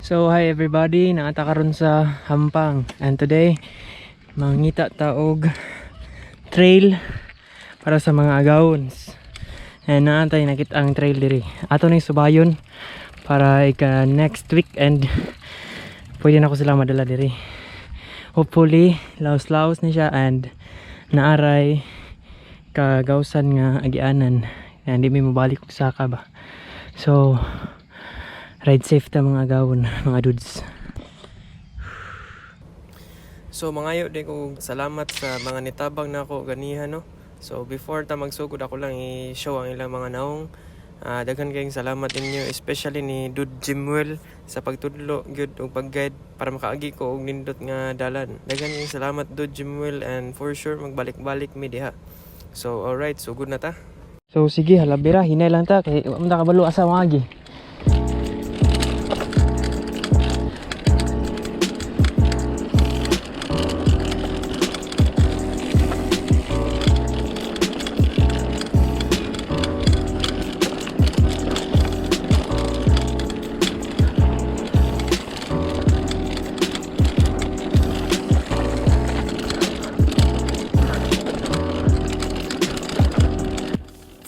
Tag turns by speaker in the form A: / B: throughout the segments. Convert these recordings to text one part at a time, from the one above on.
A: So hi everybody, naata karon sa Hampang and today mangita taog trail para sa mga agawons. And naantay nakit ang trail diri. Ato ning subayon para ika next week and pwede na ko sila madala diri. Hopefully laos-laos ni siya and naaray kagawsan nga agianan. And di may mabalik og saka ba. So ride safe ta mga agawon, mga dudes. So mangayo din ko salamat sa mga nitabang na ako ganihan no. So before ta magsugod ako lang i-show ang ilang mga naong. Daghan kayong salamat ninyo, especially ni Dude Jimuel sa pagtudlo gyud og pag-guide para makaagi ko og nindot nga dalan. Daghan kayong salamat Dude Jimuel and for sure magbalik-balik mi diha. So alright, sugod na ta. So sige, halabira, hinay lang ta kay wala ta kabalo asa magi.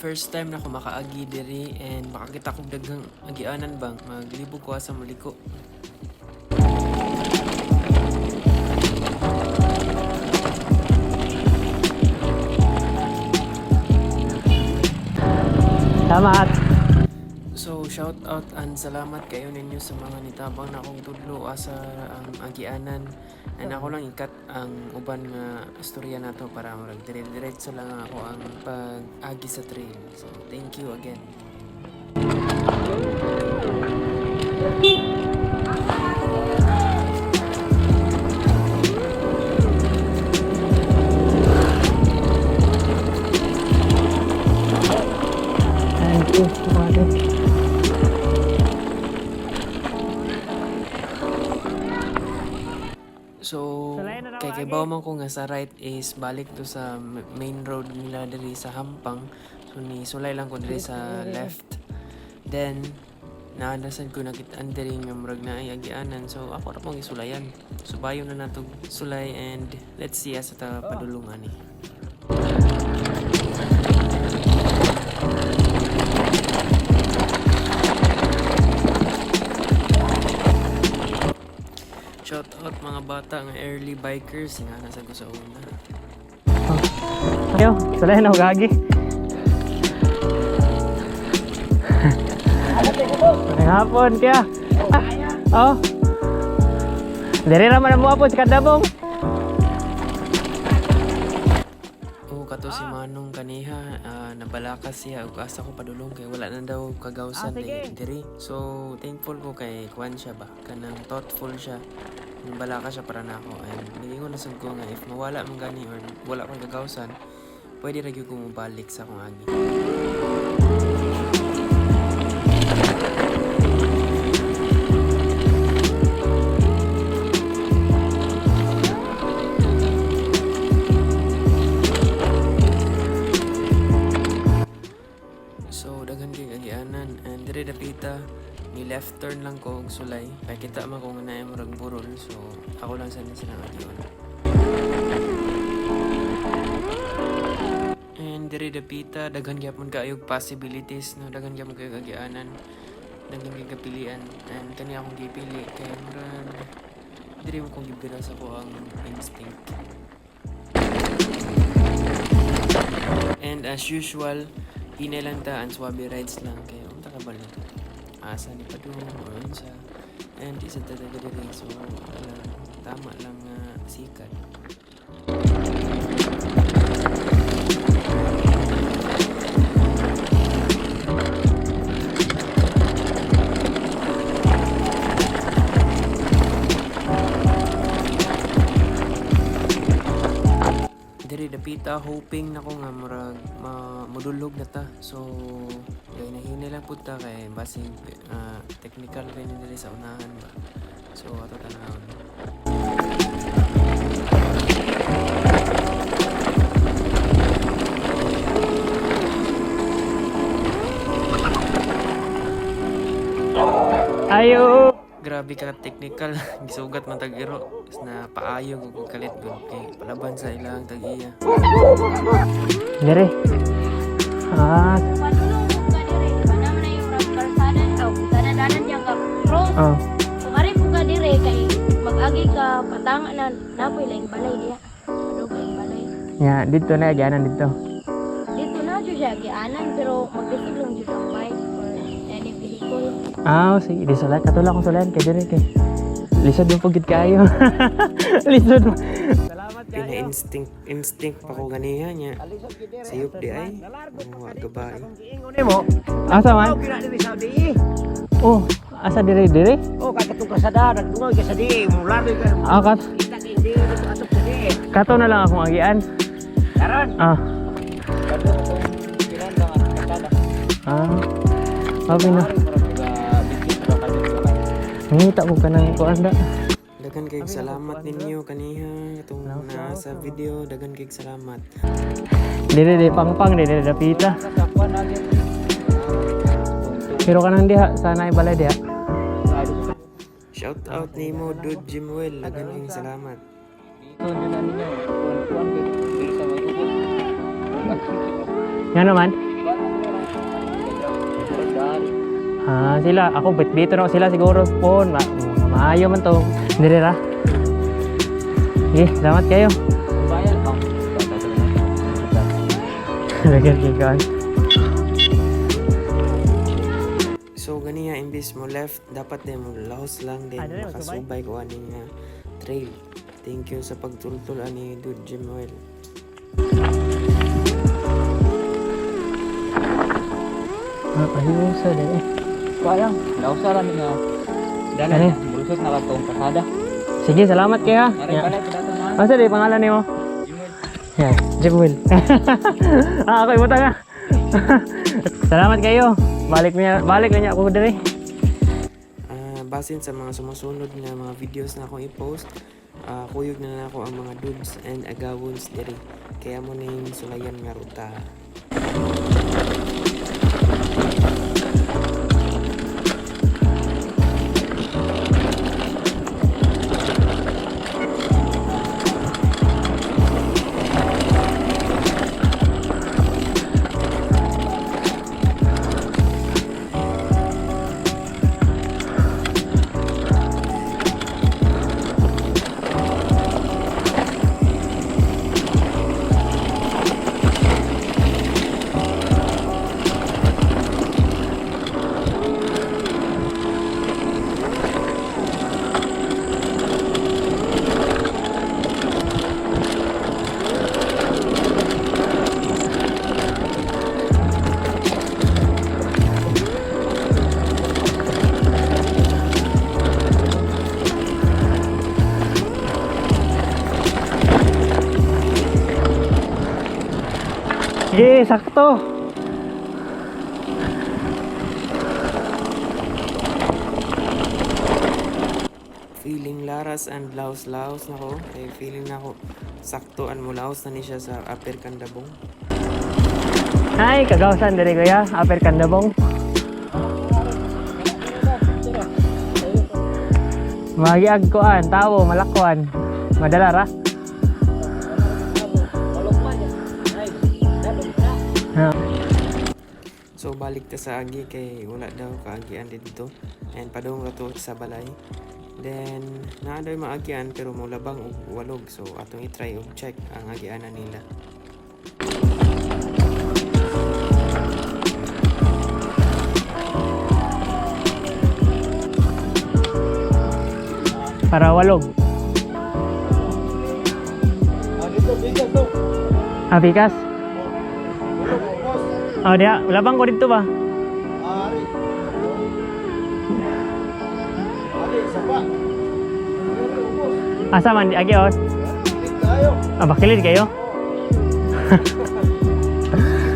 A: First time na ako makaagi diri and makakita kong daghang agianan bang maglibog ko sa muliko. Salamat. So shout out and salamat kayo ninyo sa mga nitabang na akong tudlo asa ang agianan. And ako lang ikat ang uban nga istorya nato para murag dire-diretso lang ako ang pag-agi sa trail. So thank you again. Thank you, Father. So, kay bawa man ko nga sa right is balik to sa main road nila diri sa Hampang. So ni sulay lang ko diri sa left. Then naanasan ko nakitaan diri nga murag na ay agianan. So ako ra pong isulayan. Subayon na nato sulay and let's see asa ta padulungan ni. Shout out mga bata nga early bikers nga nasa ko sa una. Ayo, sulayan ako gagi. Ngayong hapon kaya. Oh. Dere naman mo apod kadabong. Kato si Manong kaniha nabalakas siya ug asa ko padulong kay wala na daw kagawsan diri. So thankful ko kay kuan siya ba kanang thoughtful siya. Nabalakas siya para nako and niingon na sad ko nga if mawala man gani or wala kang kagawsan pwede ra gyud ko mobalik sa akong agi. And dire dapita ni left turn lang ko og sulay kay kita man ko nga naay murag burol so ako lang sa sila agion. And dire dapita daghan gyapon kaayog possibilities no, daghan gyapon kaayog agianan, daghan gyud kapilian and kani akong gipili kay murag dire mo kong gibira sa ko ang instinct. And as usual hinay lang ta and swabe rides lang kayo takabal na to asa ni padung or unsa and isa talaga diri so tama lang sikat. Diri dapita hoping nako nga murag modulog na ta. So kay nahinay lang pud ta kay basig technical rin diri sa unahan ba. So ato tanawon. Ayo. Grabe ka technical. Gisugat man tag-iro. Na paayo kung kalit ko. Kay palaban sa ilang tag-iya. Dire. Ah.
B: Padulong ko ka dire. Mana man yung karsanan o kanadanan yang ka cross.
A: Oh.
B: Kumari po ka dire kay mag-agi ka patanga na napoy lang balay diya. Ano kay balay.
A: Ya, dito na gyanan dito.
B: Dito na jud siya gianan pero magdisig lang jud ang bike or any vehicle.
A: Ah, sige, di sulat. Katulak kong sulat kay dire kay. Lisod yung pugid kayo. Lisod mo. Salamat kayo. Instinct pa ko ganiha niya. Sayop di ay. Mga gabay. Asa man? Oh, asa dire dire?
C: Oh, kakatong kasada, nagdungoy ka sa di, mulari ka.
A: Kat.
C: Kita ka hindi, nagdungoy sa di.
A: Kato na lang akong agian.
C: Karon.
A: Ah.
C: Katong kilan lang ang kasada.
A: Ah. Sabi na. Ngita ko ka ng kuanda. Dagan kay salamat ninyo kaniha itong nasa video. Dagan kay salamat. Dire pangpang dire dapita. Pero kanang diha sana ibalay diha. Shout out nimo Dude Jimwell. Dagan kay salamat. Yan naman. Ah, sila ako bit-bito na sila siguro po. Maayo man to. Dire ra. Salamat kayo.
C: Bayan ka.
A: Lagyan kikan. So ganiya imbis mo left dapat din mo lahos lang din makasubay ko aning trail. Thank you sa pagtultol ani Dude Jimwell. Ayusa din
C: Bayang, nausaran nga. Dala
A: Ano?
C: niya, mulusot na katong kasada.
A: Sige, salamat kayo.
C: Aray pala, pinatang mga.
A: Asa di pangalan nimo? Yeah, Jimwell. Ako ibuta nga. Salamat kayo. Balik na niya ako diri. Basin sa mga sumusunod na mga videos na akong i-post, kuyog na ako ang mga dudes and agawons diri. Kaya mo na yung sulayan nga ruta. Sige, sakto. Feeling laras and laos-laos na ko. Kaya feeling na ko saktoan mo laos na ni siya sa Upper Candabong. Hi, kagawasan diri kuya, Upper Candabong. Magiag koan, tawo, malakwan. Madala ra. So balik ta sa agi kay wala daw kaagian dito and padung ra to sa balay. Then naa daw maagian pero mo labang og walog, so atong i-try og check ang agianan nila. Para walog. Bigas. Oh, dia labang ko dito ba?
D: Ari. Ari, sapa.
A: Asa man di agi on?
D: Kilit tayo.
A: Bakilid kayo?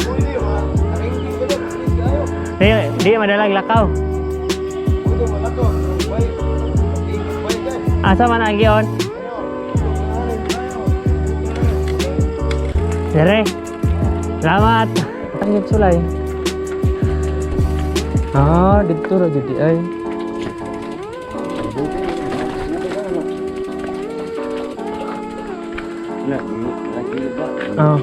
D: Pwede ba? Naringin ko lang, kilit tayo.
A: Di madalag lakaw.
D: Pwede ba na to? Bay. Bay guys.
A: Asa man agi on? Dire. Selamat. Tanggit sulay. Dito ra jud ay.
D: Lagi ba?
A: Oh.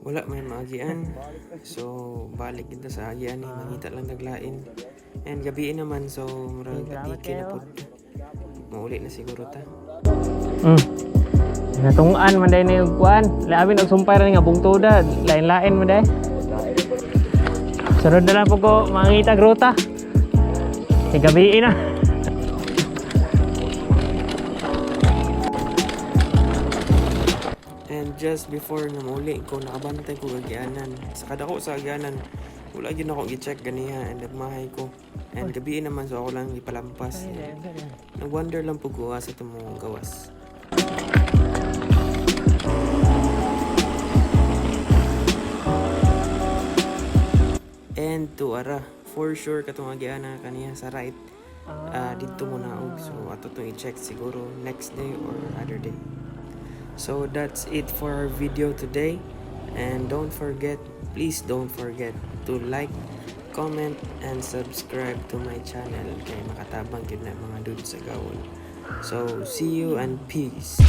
A: Wala may maagian. So balik kita sa agian ni mangita lang naglain. And gabi naman so murag atike na pud. Mauli na siguro ta. Natungan man day na yung kuan. Labi nagsumpay ra nga bungtuda, lain-lain man day. Sunod na lang po ko mangita gruta. Gabi na. And just before nga mauli ko nakabantay ko agyanan. Sa kada ko sa agyanan, wala gyud ako gi-check ganiha and nagmahay ko. And gabi naman so ako lang ipalampas. Nag-wonder lang po ko sa tumong gawas. And to ara, for sure katong agyanan kaniya sa right. Dito mo na og so ato to i-check siguro next day or other day. So that's it for our video today. And please don't forget to like, comment, and subscribe to my channel kay makatabang gid na mga dudes sa gawon. So see you and peace.